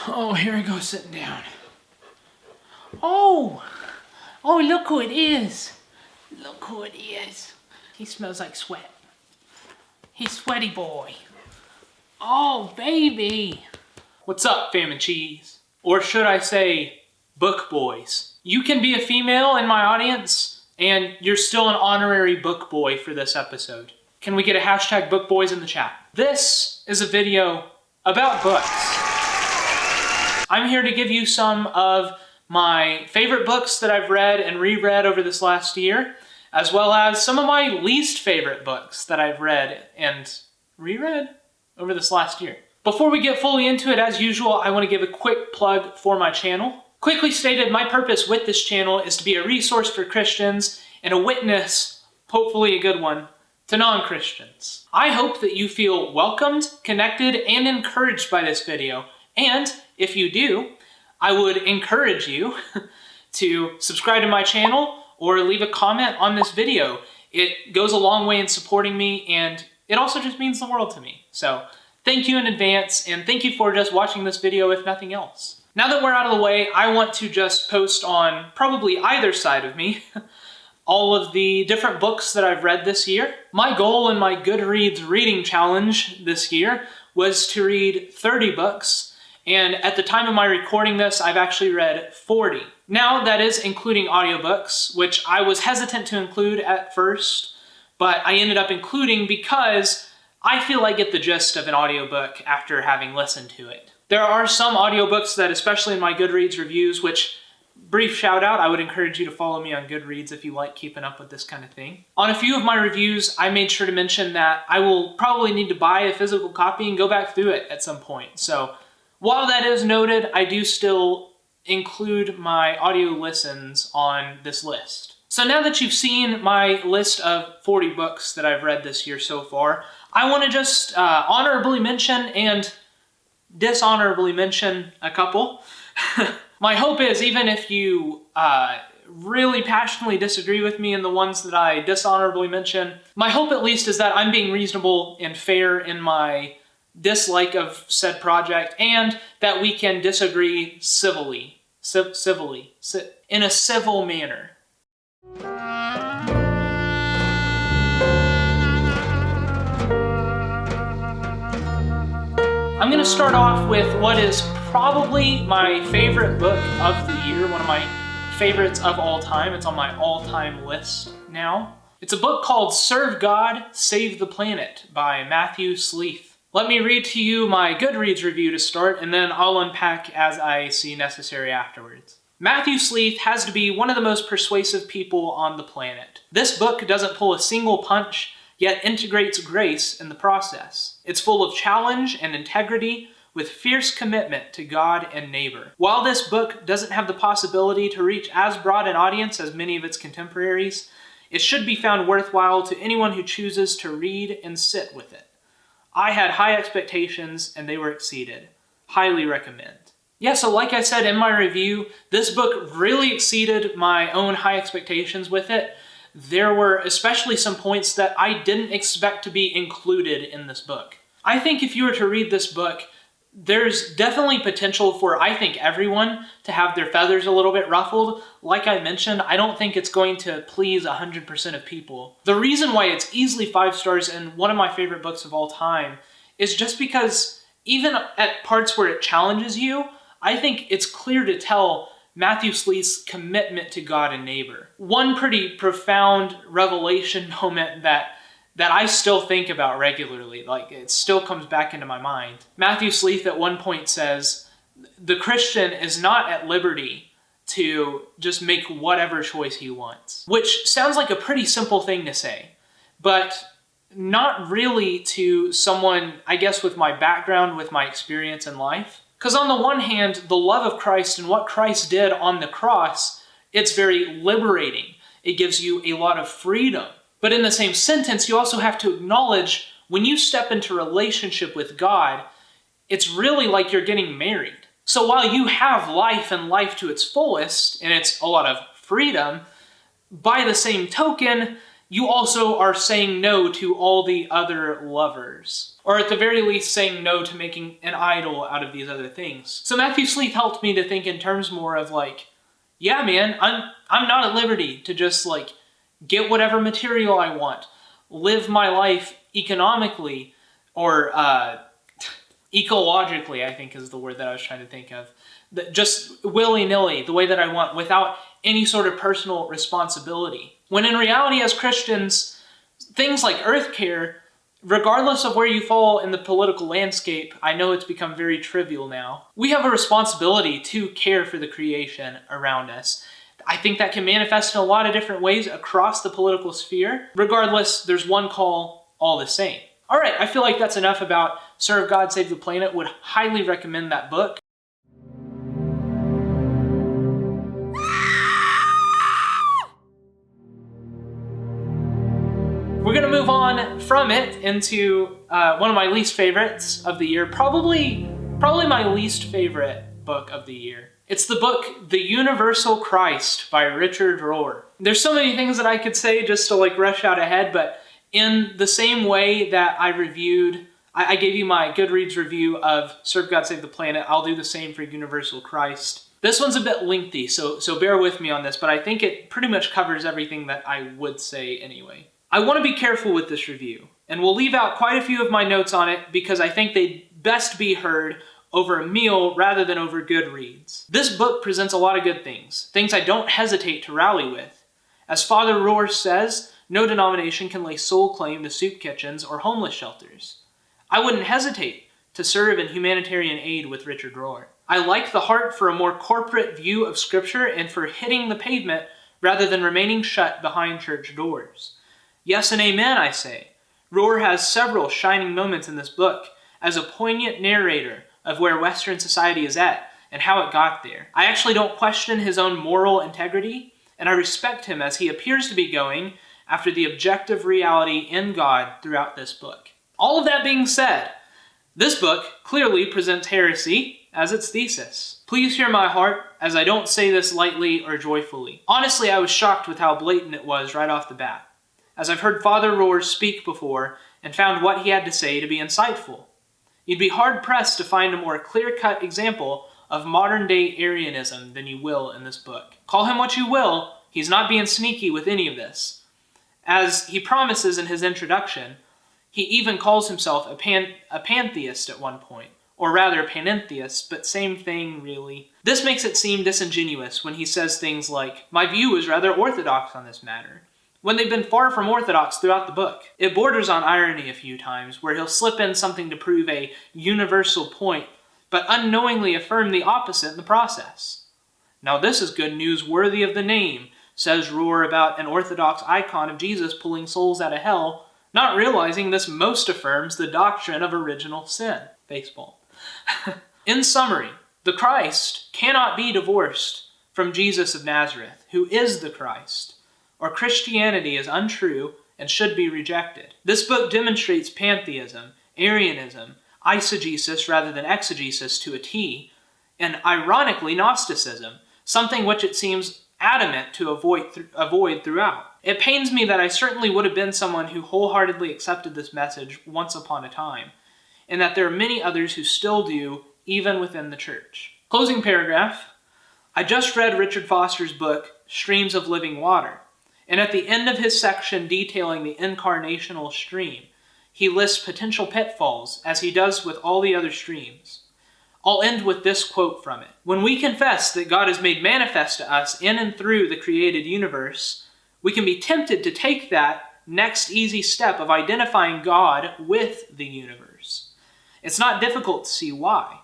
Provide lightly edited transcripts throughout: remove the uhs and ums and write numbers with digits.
Oh, here he goes sitting down. Oh, look who it is. Look who it is. He smells like sweat. He's sweaty boy. Oh, baby. What's up, fam and cheese? Or should I say, book boys? You can be a female in my audience, and you're still an honorary book boy for this episode. Can we get a hashtag book boys in the chat? This is a video about books. I'm here to give you some of my favorite books that I've read and reread over this last year, as well as some of my least favorite books that I've read and reread over this last year. Before we get fully into it, as usual, I want to give a quick plug for my channel. Quickly stated, my purpose with this channel is to be a resource for Christians and a witness, hopefully a good one, to non-Christians. I hope that you feel welcomed, connected, and encouraged by this video. And if you do, I would encourage you to subscribe to my channel or leave a comment on this video. It goes a long way in supporting me, and it also just means the world to me. So thank you in advance, and thank you for just watching this video if nothing else. Now that we're out of the way, I want to just post on probably either side of me all of the different books that I've read this year. My goal in my Goodreads reading challenge this year was to read 30 books, and at the time of my recording this, I've actually read 40. Now that is including audiobooks, which I was hesitant to include at first, but I ended up including because I feel I get the gist of an audiobook after having listened to it. There are some audiobooks that, especially in my Goodreads reviews, which, brief shout out, I would encourage you to follow me on Goodreads if you like keeping up with this kind of thing. On a few of my reviews, I made sure to mention that I will probably need to buy a physical copy and go back through it at some point. So while that is noted, I do still include my audio listens on this list. So now that you've seen my list of 40 books that I've read this year so far, I want to just honorably mention and dishonorably mention a couple. My hope is, even if you really passionately disagree with me in the ones that I dishonorably mention, my hope at least is that I'm being reasonable and fair in my dislike of said project, and that we can disagree civilly, in a civil manner. I'm going to start off with what is probably my favorite book of the year, one of my favorites of all time. It's on my all-time list now. It's a book called Serve God, Save the Planet by Matthew Sleeth. Let me read to you my Goodreads review to start, and then I'll unpack as I see necessary afterwards. Matthew Sleeth has to be one of the most persuasive people on the planet. This book doesn't pull a single punch, yet integrates grace in the process. It's full of challenge and integrity, with fierce commitment to God and neighbor. While this book doesn't have the possibility to reach as broad an audience as many of its contemporaries, it should be found worthwhile to anyone who chooses to read and sit with it. I had high expectations, and they were exceeded. Highly recommend. Yeah, so like I said in my review, this book really exceeded my own high expectations with it. There were especially some points that I didn't expect to be included in this book. I think if you were to read this book, there's definitely potential for, I think, everyone to have their feathers a little bit ruffled. Like I mentioned, I don't think it's going to please 100% of people. The reason why it's easily 5 stars and one of my favorite books of all time is just because even at parts where it challenges you, I think it's clear to tell Matthew Sleeth's commitment to God and neighbor. One pretty profound revelation moment that I still think about regularly, like it still comes back into my mind. Matthew Sleeth at one point says, the Christian is not at liberty to just make whatever choice he wants. Which sounds like a pretty simple thing to say, but not really to someone, I guess, with my background, with my experience in life. Because on the one hand, the love of Christ and what Christ did on the cross, it's very liberating. It gives you a lot of freedom. But in the same sentence, you also have to acknowledge when you step into relationship with God, it's really like you're getting married. So while you have life and life to its fullest, and it's a lot of freedom, by the same token, you also are saying no to all the other lovers. Or at the very least, saying no to making an idol out of these other things. So Matthew Sleeth helped me to think in terms more of like, yeah, man, I'm not at liberty to just like get whatever material I want, live my life economically or ecologically, I think is the word that I was trying to think of. Just willy-nilly, the way that I want, without any sort of personal responsibility. When in reality, as Christians, things like earth care, regardless of where you fall in the political landscape, I know it's become very trivial now. We have a responsibility to care for the creation around us. I think that can manifest in a lot of different ways across the political sphere. Regardless, there's one call all the same. All right, I feel like that's enough about Serve God, Save the Planet. Would highly recommend that book. We're going to move on from it into one of my least favorites of the year. Probably my least favorite book of the year. It's the book The Universal Christ by Richard Rohr. There's so many things that I could say just to like rush out ahead, but in the same way that I gave you my Goodreads review of Serve God, Save the Planet, I'll do the same for Universal Christ. This one's a bit lengthy, so bear with me on this, but I think it pretty much covers everything that I would say anyway. I want to be careful with this review, and we'll leave out quite a few of my notes on it because I think they'd best be heard over a meal rather than over Goodreads. This book presents a lot of good things I don't hesitate to rally with. As Father Rohr says, no denomination can lay sole claim to soup kitchens or homeless shelters. I wouldn't hesitate to serve in humanitarian aid with Richard Rohr. I like the heart for a more corporate view of Scripture and for hitting the pavement rather than remaining shut behind church doors. Yes and amen, I say. Rohr has several shining moments in this book as a poignant narrator of where Western society is at and how it got there. I actually don't question his own moral integrity, and I respect him as he appears to be going after the objective reality in God throughout this book. All of that being said, this book clearly presents heresy as its thesis. Please hear my heart, as I don't say this lightly or joyfully. Honestly, I was shocked with how blatant it was right off the bat, as I've heard Father Rohr speak before and found what he had to say to be insightful. You'd be hard-pressed to find a more clear-cut example of modern-day Arianism than you will in this book. Call him what you will, he's not being sneaky with any of this. As he promises in his introduction, he even calls himself a pantheist at one point, or rather panentheist, but same thing really. This makes it seem disingenuous when he says things like, "My view is rather orthodox on this matter," when they've been far from orthodox throughout the book. It borders on irony a few times, where he'll slip in something to prove a universal point, but unknowingly affirm the opposite in the process. Now this is good news worthy of the name, says Rohr about an orthodox icon of Jesus pulling souls out of hell, not realizing this most affirms the doctrine of original sin. Baseball. In summary, the Christ cannot be divorced from Jesus of Nazareth, who is the Christ, or Christianity is untrue and should be rejected. This book demonstrates pantheism, Arianism, eisegesis rather than exegesis to a T, and ironically Gnosticism, something which it seems adamant to avoid throughout. It pains me that I certainly would have been someone who wholeheartedly accepted this message once upon a time, and that there are many others who still do, even within the church. Closing paragraph. I just read Richard Foster's book, Streams of Living Water, and at the end of his section detailing the incarnational stream, he lists potential pitfalls, as he does with all the other streams. I'll end with this quote from it. When we confess that God is made manifest to us in and through the created universe, we can be tempted to take that next easy step of identifying God with the universe. It's not difficult to see why.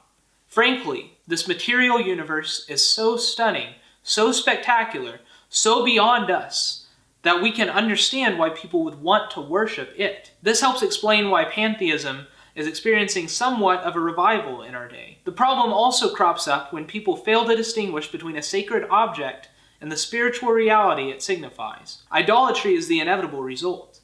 Frankly, this material universe is so stunning, so spectacular, so beyond us, that we can understand why people would want to worship it. This helps explain why pantheism is experiencing somewhat of a revival in our day. The problem also crops up when people fail to distinguish between a sacred object and the spiritual reality it signifies. Idolatry is the inevitable result.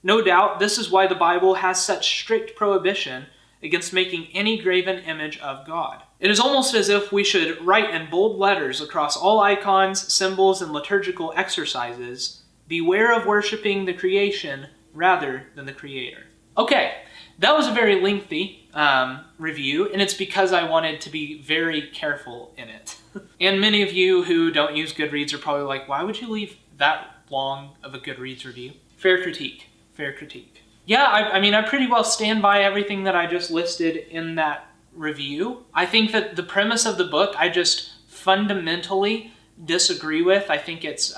No doubt, this is why the Bible has such strict prohibition against making any graven image of God. It is almost as if we should write in bold letters across all icons, symbols, and liturgical exercises, Beware of worshiping the creation rather than the creator. Okay, that was a very lengthy review, and it's because I wanted to be very careful in it. And many of you who don't use Goodreads are probably like, why would you leave that long of a Goodreads review? Fair critique. Yeah, I pretty well stand by everything that I just listed in that review. I think that the premise of the book, I just fundamentally disagree with. I think it's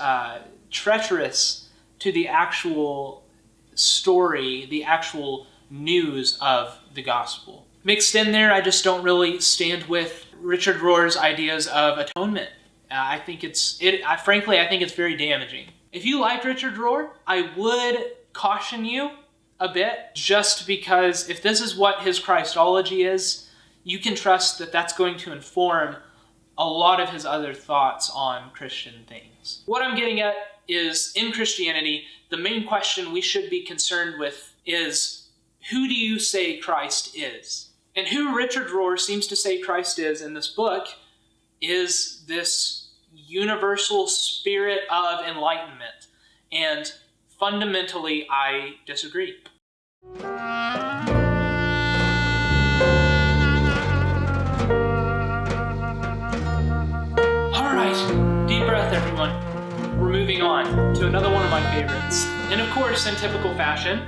treacherous to the actual story, the actual news of the gospel. Mixed in there, I just don't really stand with Richard Rohr's ideas of atonement. I think it's very damaging. If you like Richard Rohr, I would caution you a bit, just because if this is what his Christology is, you can trust that that's going to inform a lot of his other thoughts on Christian things. What I'm getting at is, in Christianity, the main question we should be concerned with is, who do you say Christ is? And who Richard Rohr seems to say Christ is in this book is this universal spirit of enlightenment. And fundamentally, I disagree. Alright, deep breath everyone. We're moving on to another one of my favorites. And of course, in typical fashion,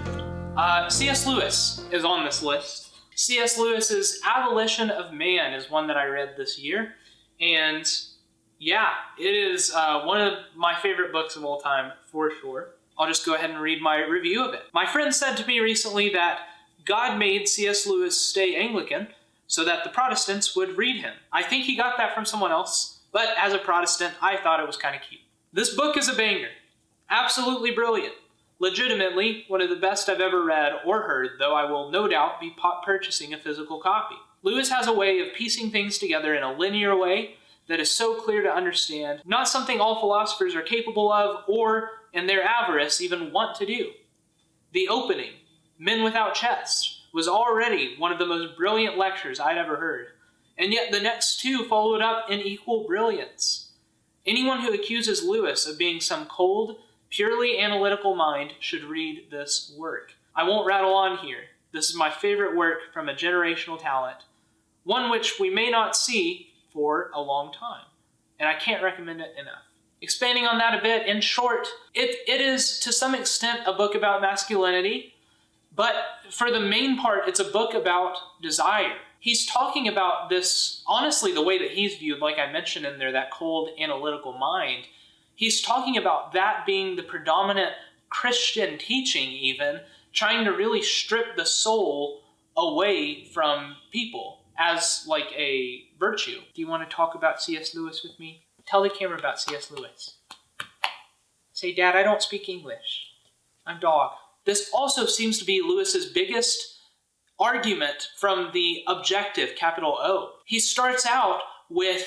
C.S. Lewis is on this list. C.S. Lewis's Abolition of Man is one that I read this year. And yeah, it is one of my favorite books of all time, for sure. I'll just go ahead and read my review of it. My friend said to me recently that God made C.S. Lewis stay Anglican so that the Protestants would read him. I think he got that from someone else, but as a Protestant, I thought it was kind of cute. This book is a banger. Absolutely brilliant. Legitimately, one of the best I've ever read or heard, though I will no doubt be purchasing a physical copy. Lewis has a way of piecing things together in a linear way that is so clear to understand, not something all philosophers are capable of, or, in their avarice, even want to do. The opening, Men Without Chests, was already one of the most brilliant lectures I'd ever heard, and yet the next two followed up in equal brilliance. Anyone who accuses Lewis of being some cold, purely analytical mind should read this work. I won't rattle on here. This is my favorite work from a generational talent, one which we may not see for a long time, and I can't recommend it enough. Expanding on that a bit, in short, it is to some extent a book about masculinity, but for the main part, it's a book about desire. He's talking about this, honestly, the way that he's viewed, like I mentioned in there, that cold analytical mind. He's talking about that being the predominant Christian teaching even, trying to really strip the soul away from people as like a virtue. Do you want to talk about C.S. Lewis with me? Tell the camera about C.S. Lewis. Say, Dad, I don't speak English. I'm dog. This also seems to be Lewis's biggest argument from the objective, capital O. He starts out with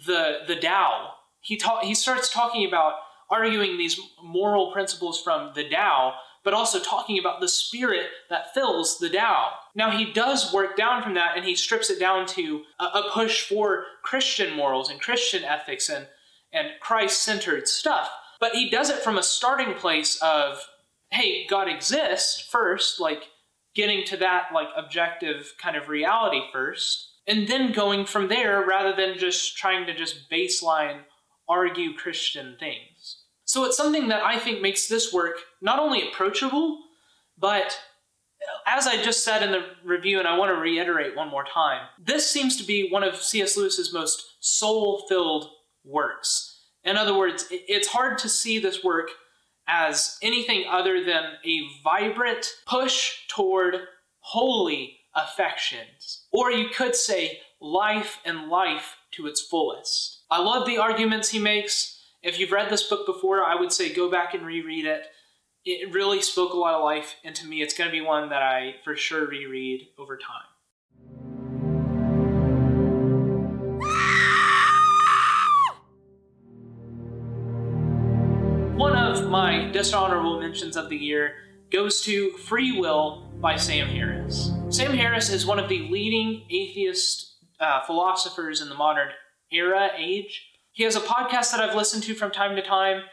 the Tao. He starts talking about arguing these moral principles from the Tao, but also talking about the spirit that fills the Tao. Now, he does work down from that, and he strips it down to a push for Christian morals and Christian ethics and Christ-centered stuff. But he does it from a starting place of, hey, God exists first, like getting to that like objective kind of reality first, and then going from there rather than just trying to just baseline argue Christian things. So it's something that I think makes this work not only approachable, but as I just said in the review, and I want to reiterate one more time, this seems to be one of C.S. Lewis's most soul-filled works. In other words, it's hard to see this work as anything other than a vibrant push toward holy affections. Or you could say life and life to its fullest. I love the arguments he makes. If you've read this book before, I would say go back and reread it. It really spoke a lot of life into me. It's going to be one that I for sure reread over time. One of my dishonorable mentions of the year goes to Free Will by Sam Harris. Sam Harris is one of the leading atheist philosophers in the modern age. He has a podcast that I've listened to from time to time.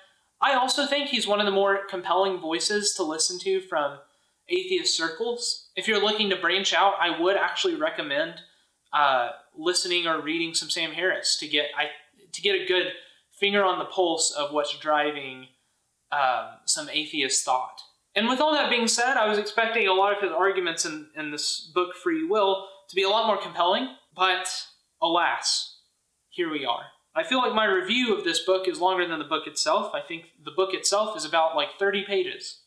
I also think he's one of the more compelling voices to listen to from atheist circles. If you're looking to branch out, I would actually recommend listening or reading some Sam Harris to get a good finger on the pulse of what's driving some atheist thought. And with all that being said, I was expecting a lot of his arguments in this book, Free Will, to be a lot more compelling, but alas, here we are. I feel like my review of this book is longer than the book itself. I think the book itself is about like 30 pages.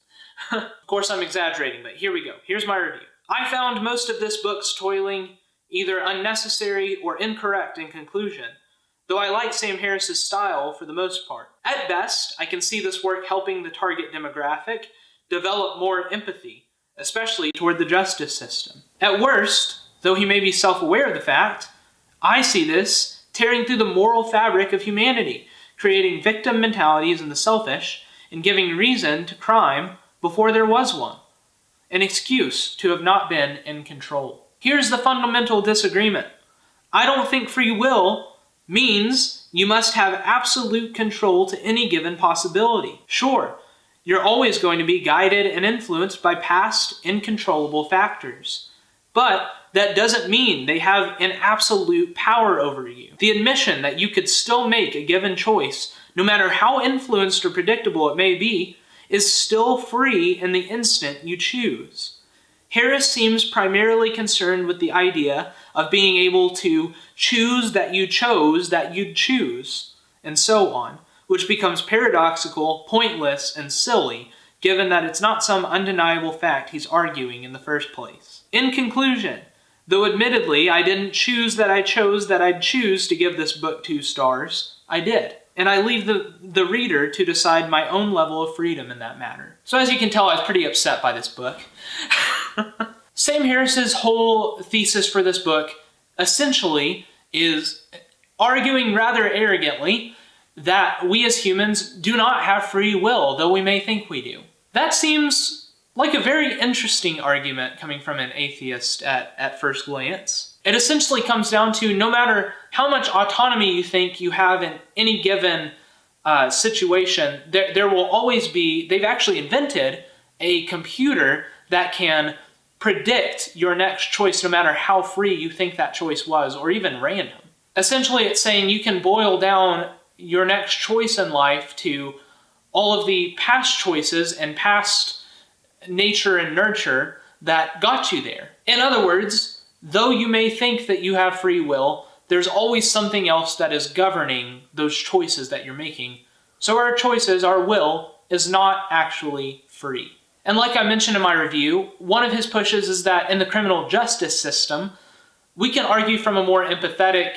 Of course, I'm exaggerating, but here we go. Here's my review. I found most of this book's toiling either unnecessary or incorrect in conclusion, though I like Sam Harris's style for the most part. At best, I can see this work helping the target demographic develop more empathy, especially toward the justice system. At worst, though he may be self-aware of the fact, I see this tearing through the moral fabric of humanity, creating victim mentalities in the selfish, and giving reason to crime before there was one, an excuse to have not been in control. Here's the fundamental disagreement. I don't think free will means you must have absolute control to any given possibility. Sure, you're always going to be guided and influenced by past uncontrollable factors, but that doesn't mean they have an absolute power over you. The admission that you could still make a given choice, no matter how influenced or predictable it may be, is still free in the instant you choose. Harris seems primarily concerned with the idea of being able to choose that you chose that you'd choose, and so on, which becomes paradoxical, pointless, and silly, given that it's not some undeniable fact he's arguing in the first place. In conclusion, though admittedly I didn't choose that I chose that I'd choose to give this book 2 stars, I did. And I leave the reader to decide my own level of freedom in that matter. So as you can tell, I was pretty upset by this book. Sam Harris's whole thesis for this book essentially is arguing rather arrogantly that we as humans do not have free will, though we may think we do. That seems like a very interesting argument coming from an atheist at first glance. It essentially comes down to no matter how much autonomy you think you have in any given situation, there will always be, they've actually invented a computer that can predict your next choice no matter how free you think that choice was, or even random. Essentially, it's saying you can boil down your next choice in life to all of the past choices and past nature and nurture that got you there. In other words, though you may think that you have free will, there's always something else that is governing those choices that you're making. So our choices, our will, is not actually free. And like I mentioned in my review, one of his pushes is that in the criminal justice system, we can argue from a more empathetic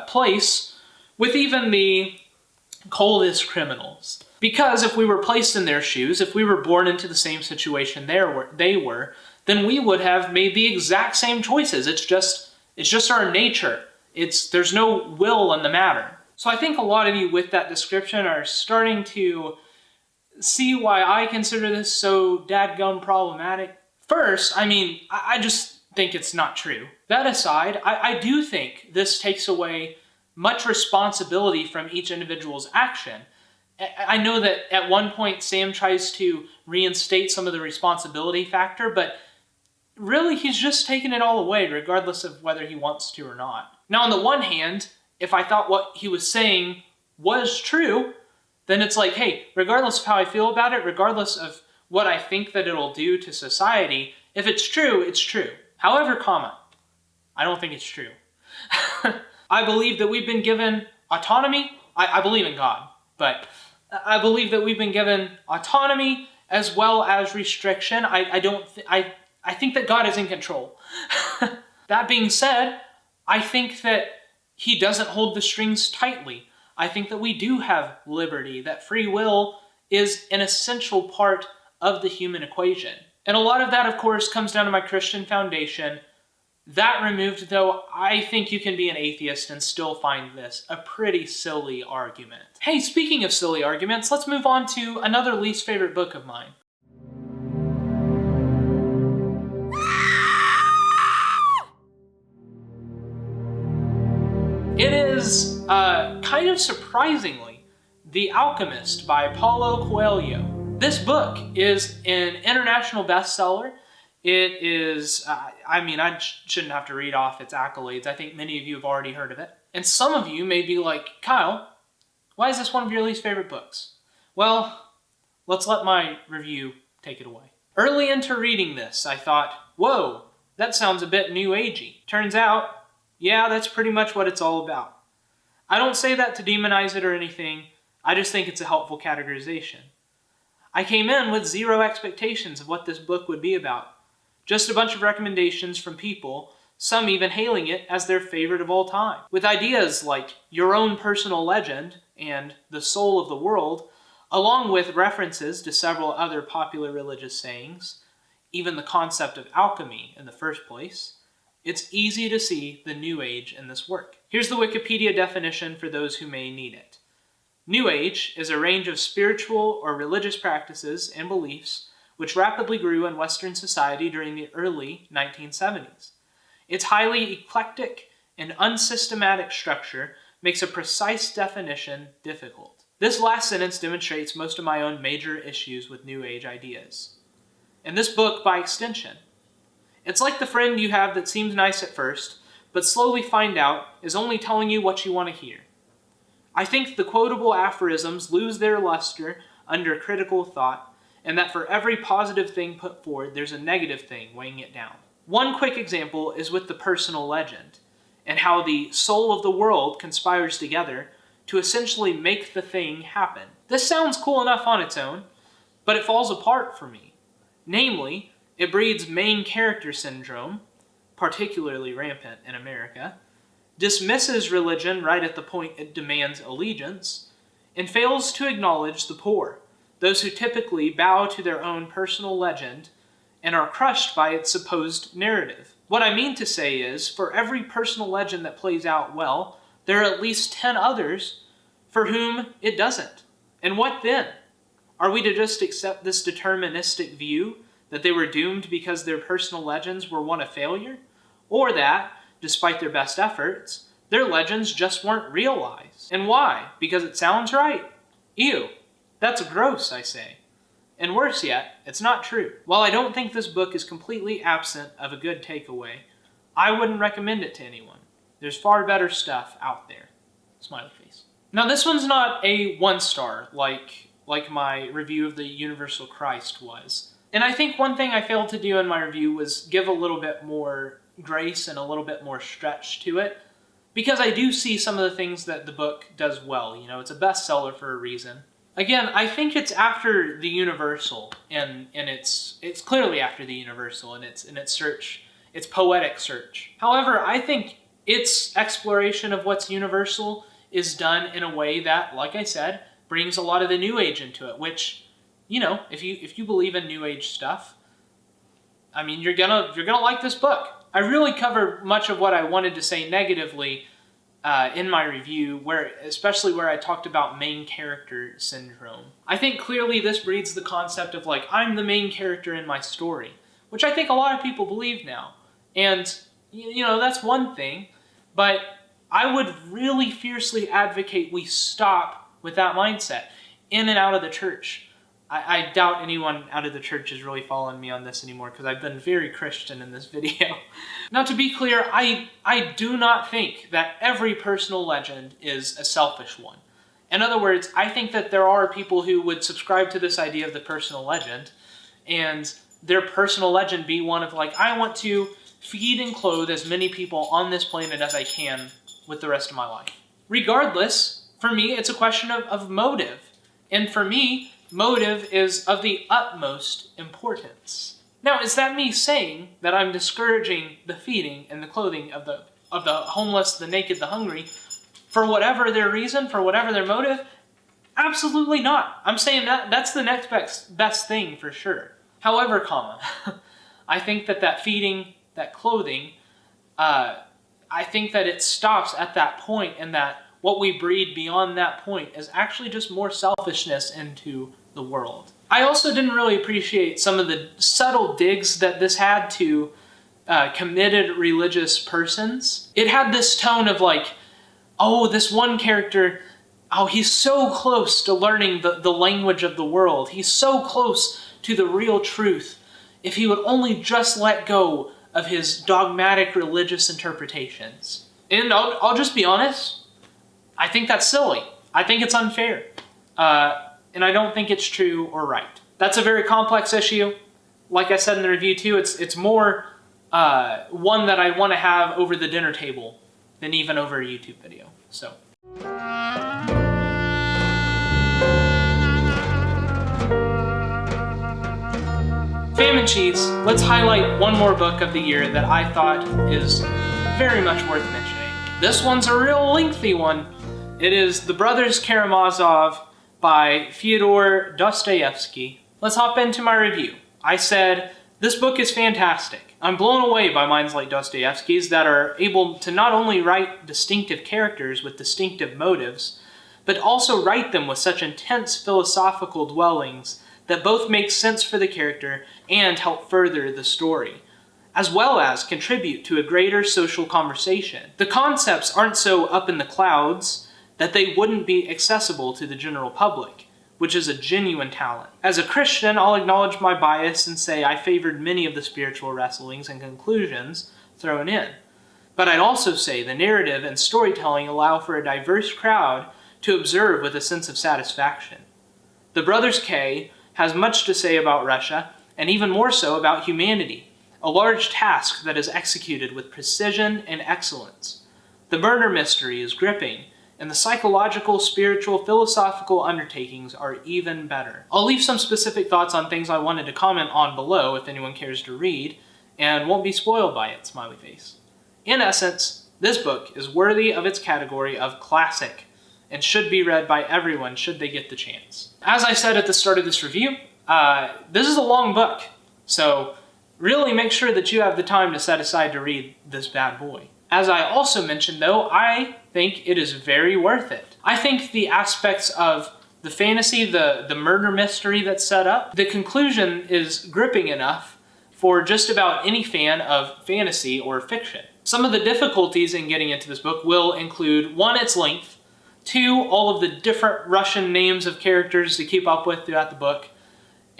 place with even the coldest criminals. Because if we were placed in their shoes, if we were born into the same situation they were, then we would have made the exact same choices. It's just our nature. There's no will in the matter. So I think a lot of you with that description are starting to see why I consider this so dadgum problematic. First, I just think it's not true. That aside, I do think this takes away much responsibility from each individual's action. I know that at one point Sam tries to reinstate some of the responsibility factor, but really he's just taking it all away regardless of whether he wants to or not. Now, on the one hand, if I thought what he was saying was true, then it's like, hey, regardless of how I feel about it, regardless of what I think that it'll do to society, if it's true, it's true. However, I don't think it's true. I believe that we've been given autonomy. I believe in God, but I believe that we've been given autonomy as well as restriction. I think that God is in control. That being said, I think that he doesn't hold the strings tightly. I think that we do have liberty, that free will is an essential part of the human equation. And a lot of that, of course, comes down to my Christian foundation. That removed, though, I think you can be an atheist and still find this a pretty silly argument. Hey, speaking of silly arguments, let's move on to another least favorite book of mine. It is, kind of surprisingly, The Alchemist by Paulo Coelho. This book is an international bestseller. It is, I shouldn't have to read off its accolades. I think many of you have already heard of it. And some of you may be like, Kyle, why is this one of your least favorite books? Well, let's let my review take it away. Early into reading this, I thought, whoa, that sounds a bit new agey. Turns out, yeah, that's pretty much what it's all about. I don't say that to demonize it or anything. I just think it's a helpful categorization. I came in with zero expectations of what this book would be about. Just a bunch of recommendations from people, some even hailing it as their favorite of all time. With ideas like your own personal legend and the soul of the world, along with references to several other popular religious sayings, even the concept of alchemy in the first place, it's easy to see the New Age in this work. Here's the Wikipedia definition for those who may need it. New Age is a range of spiritual or religious practices and beliefs which rapidly grew in Western society during the early 1970s. Its highly eclectic and unsystematic structure makes a precise definition difficult. This last sentence demonstrates most of my own major issues with New Age ideas. And this book, by extension. It's like the friend you have that seems nice at first, but slowly find out is only telling you what you want to hear. I think the quotable aphorisms lose their luster under critical thought, and that for every positive thing put forward, there's a negative thing weighing it down. One quick example is with the personal legend, and how the soul of the world conspires together to essentially make the thing happen. This sounds cool enough on its own, but it falls apart for me. Namely, it breeds main character syndrome, particularly rampant in America, dismisses religion right at the point it demands allegiance, and fails to acknowledge the poor, those who typically bow to their own personal legend and are crushed by its supposed narrative. What I mean to say is, for every personal legend that plays out well, there are at least 10 others for whom it doesn't. And what then? Are we to just accept this deterministic view that they were doomed because their personal legends were one of failure? Or that, despite their best efforts, their legends just weren't realized? And why? Because it sounds right? Ew. That's gross, I say. And worse yet, it's not true. While I don't think this book is completely absent of a good takeaway, I wouldn't recommend it to anyone. There's far better stuff out there. Smiley face. Now this one's not a 1-star like my review of the Universal Christ was. And I think one thing I failed to do in my review was give a little bit more grace and a little bit more stretch to it, because I do see some of the things that the book does well. You know, it's a bestseller for a reason. Again, I think it's after the Universal, and it's clearly after the Universal in its search, its poetic search. However, I think its exploration of what's universal is done in a way that, like I said, brings a lot of the New Age into it, which, you know, if you believe in New Age stuff, I mean, you're gonna like this book. I really cover much of what I wanted to say negatively in my review, especially where I talked about main character syndrome. I think clearly this breeds the concept of like, I'm the main character in my story, which I think a lot of people believe now. And, you know, that's one thing, but I would really fiercely advocate we stop with that mindset in and out of the church. I doubt anyone out of the church is really following me on this anymore, because I've been very Christian in this video. Now, to be clear, I do not think that every personal legend is a selfish one. In other words, I think that there are people who would subscribe to this idea of the personal legend, and their personal legend be one of like, I want to feed and clothe as many people on this planet as I can with the rest of my life. Regardless, for me, it's a question of motive. And for me, motive is of the utmost importance. Now, is that me saying that I'm discouraging the feeding and the clothing of the homeless, the naked, the hungry, for whatever their reason, for whatever their motive? Absolutely not. I'm saying that's the next best thing for sure. However, I think that feeding, that clothing, I think that it stops at that point, and that what we breed beyond that point is actually just more selfishness into the world. I also didn't really appreciate some of the subtle digs that this had to committed religious persons. It had this tone of like, oh, this one character, Oh, he's so close to learning the language of the world. He's so close to the real truth. If he would only just let go of his dogmatic religious interpretations. And I'll just be honest, I think that's silly. I think it's unfair. And I don't think it's true or right. That's a very complex issue. Like I said in the review too, it's more one that I want to have over the dinner table than even over a YouTube video. So. Fam and Cheese, let's highlight one more book of the year that I thought is very much worth mentioning. This one's a real lengthy one. It is The Brothers Karamazov by Fyodor Dostoevsky. Let's hop into my review. I said, this book is fantastic. I'm blown away by minds like Dostoevsky's that are able to not only write distinctive characters with distinctive motives, but also write them with such intense philosophical dwellings that both make sense for the character and help further the story, as well as contribute to a greater social conversation. The concepts aren't so up in the clouds that they wouldn't be accessible to the general public, which is a genuine talent. As a Christian, I'll acknowledge my bias and say I favored many of the spiritual wrestlings and conclusions thrown in. But I'd also say the narrative and storytelling allow for a diverse crowd to observe with a sense of satisfaction. The Brothers K has much to say about Russia, and even more so about humanity, a large task that is executed with precision and excellence. The murder mystery is gripping, and the psychological, spiritual, philosophical undertakings are even better. I'll leave some specific thoughts on things I wanted to comment on below if anyone cares to read, and won't be spoiled by it, smiley face. In essence, this book is worthy of its category of classic, and should be read by everyone should they get the chance. As I said at the start of this review, this is a long book, so really make sure that you have the time to set aside to read this bad boy. As I also mentioned though, I think it is very worth it. I think the aspects of the fantasy, the murder mystery that's set up, the conclusion is gripping enough for just about any fan of fantasy or fiction. Some of the difficulties in getting into this book will include, one, its length, two, all of the different Russian names of characters to keep up with throughout the book,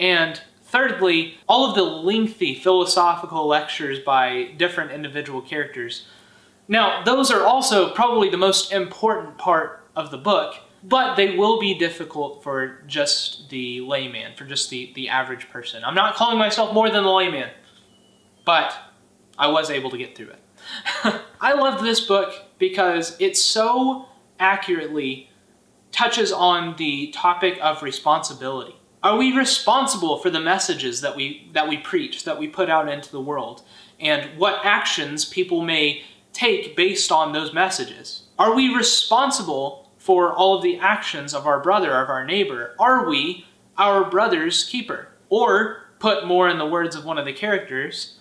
and thirdly, all of the lengthy philosophical lectures by different individual characters. Now, those are also probably the most important part of the book, but they will be difficult for just the layman, for just the average person. I'm not calling myself more than the layman, but I was able to get through it. I loved this book because it so accurately touches on the topic of responsibility. Are we responsible for the messages that we preach, that we put out into the world, and what actions people may take based on those messages? Are we responsible for all of the actions of our brother, of our neighbor? Are we our brother's keeper? Or, put more in the words of one of the characters,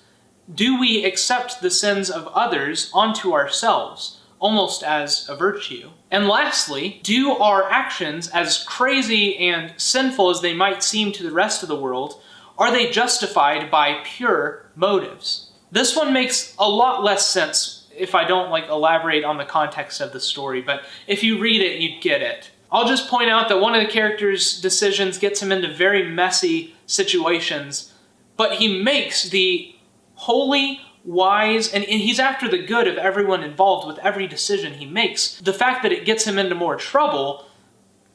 do we accept the sins of others onto ourselves, almost as a virtue? And lastly, do our actions, as crazy and sinful as they might seem to the rest of the world, are they justified by pure motives? This one makes a lot less sense if I don't elaborate on the context of the story, but if you read it, you get it. I'll just point out that one of the characters' decisions gets him into very messy situations, but he makes the holy, wise, and he's after the good of everyone involved with every decision he makes. The fact that it gets him into more trouble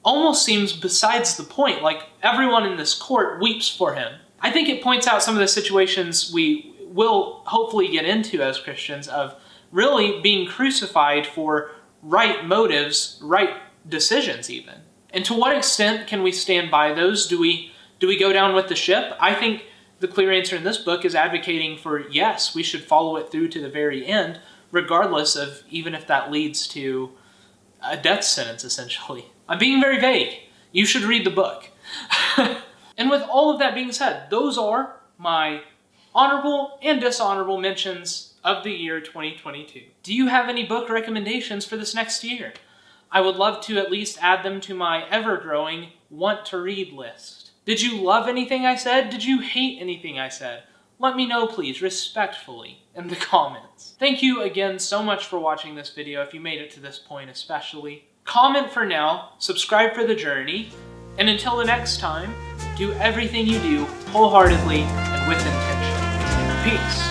almost seems besides the point, like everyone in this court weeps for him. I think it points out some of the situations we will hopefully get into as Christians of really being crucified for right motives, right decisions even. And to what extent can we stand by those? Do we go down with the ship? I think the clear answer in this book is advocating for, yes, we should follow it through to the very end, regardless of even if that leads to a death sentence, essentially. I'm being very vague. You should read the book. And with all of that being said, those are my honorable and dishonorable mentions of the year 2022. Do you have any book recommendations for this next year? I would love to at least add them to my ever-growing want-to-read list. Did you love anything I said? Did you hate anything I said? Let me know, please, respectfully, in the comments. Thank you again so much for watching this video, if you made it to this point especially. Comment for now, subscribe for the journey, and until the next time, do everything you do wholeheartedly and with intention. Peace.